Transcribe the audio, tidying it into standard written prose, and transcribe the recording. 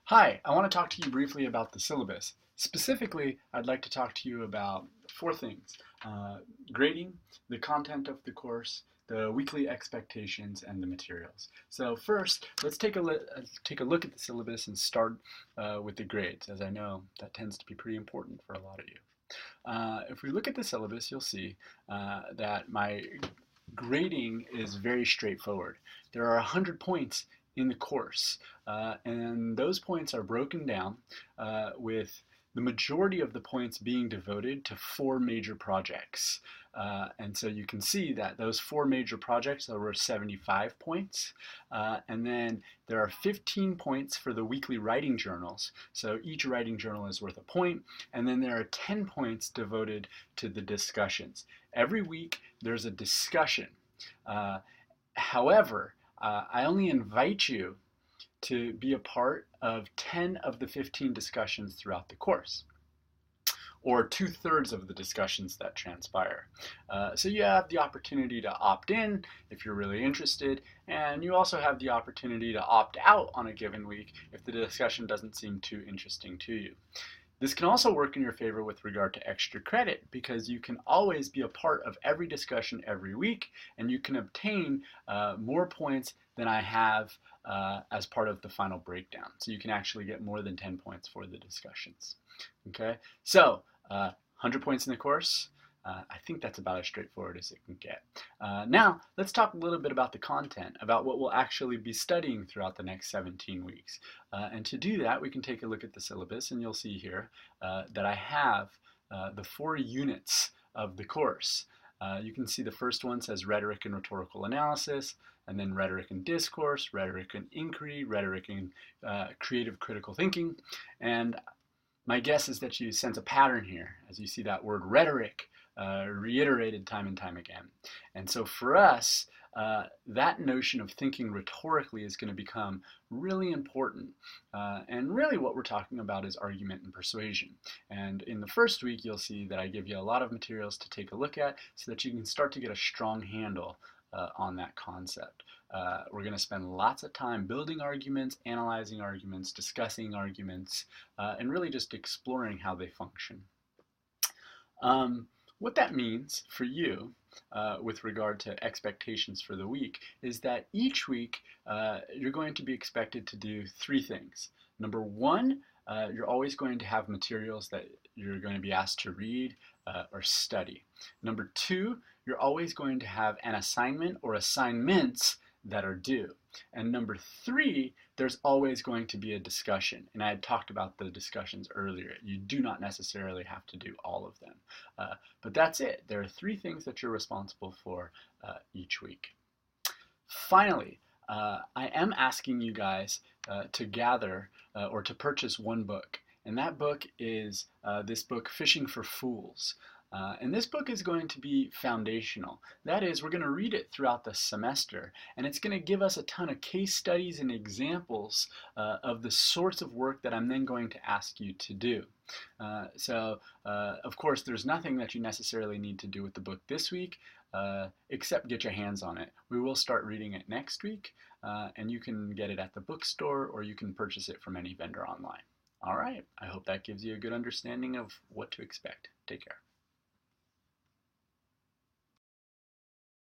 Hi, I want to talk to you briefly about the syllabus. Specifically, I'd like to talk to you about four things. Uh, Grading, the content of the course, the weekly expectations, and the materials. So first, let's take a look at the syllabus and start with the grades, as I know that tends to be pretty important for a lot of you. If we look at the syllabus, you'll see that my grading is very straightforward. There are 100 points in the course, and those points are broken down with the majority of the points being devoted to four major projects. And so you can see that those four major projects are worth 75 points. And then there are 15 points for the weekly writing journals. So each writing journal is worth a point. And then there are 10 points devoted to the discussions. Every week there's a discussion. However, I only invite you to be a part of 10 of the 15 discussions throughout the course, or 2/3 of the discussions that transpire. So you have the opportunity to opt in if you're really interested, and you also have the opportunity to opt out on a given week if the discussion doesn't seem too interesting to you. This can also work in your favor with regard to extra credit because you can always be a part of every discussion every week, and you can obtain more points than I have as part of the final breakdown. So you can actually get more than 10 points for the discussions. Okay, so 100 points in the course. I think that's about as straightforward as it can get. Now, let's talk a little bit about the content, about what we'll actually be studying throughout the next 17 weeks. And to do that, we can take a look at the syllabus, and you'll see here that I have the 4 units of the course. You can see the first one says Rhetoric and Rhetorical Analysis, and then Rhetoric and Discourse, Rhetoric and Inquiry, Rhetoric and Creative Critical Thinking. And my guess is that you sense a pattern here as you see that word rhetoric reiterated time and time again. And so for us, that notion of thinking rhetorically is going to become really important. And really what we're talking about is argument and persuasion. And in the first week, you'll see that I give you a lot of materials to take a look at so that you can start to get a strong handle on that concept. We're going to spend lots of time building arguments, analyzing arguments, discussing arguments, and really just exploring how they function. What that means for you with regard to expectations for the week is that each week you're going to be expected to do 3 things. Number 1, you're always going to have materials that you're going to be asked to read or study. Number 2, you're always going to have an assignment or assignments that are due. And number 3, there's always going to be a discussion. And I had talked about the discussions earlier. You do not necessarily have to do all of them. But that's it. There are 3 things that you're responsible for each week. Finally, I am asking you guys to gather or to purchase one book. And that book is this book, Fishing for Fools. And this book is going to be foundational. That is, we're going to read it throughout the semester, and it's going to give us a ton of case studies and examples of the sorts of work that I'm then going to ask you to do. Of course, there's nothing that you necessarily need to do with the book this week, except get your hands on it. We will start reading it next week, and you can get it at the bookstore, or you can purchase it from any vendor online. All right, I hope that gives you a good understanding of what to expect. Take care.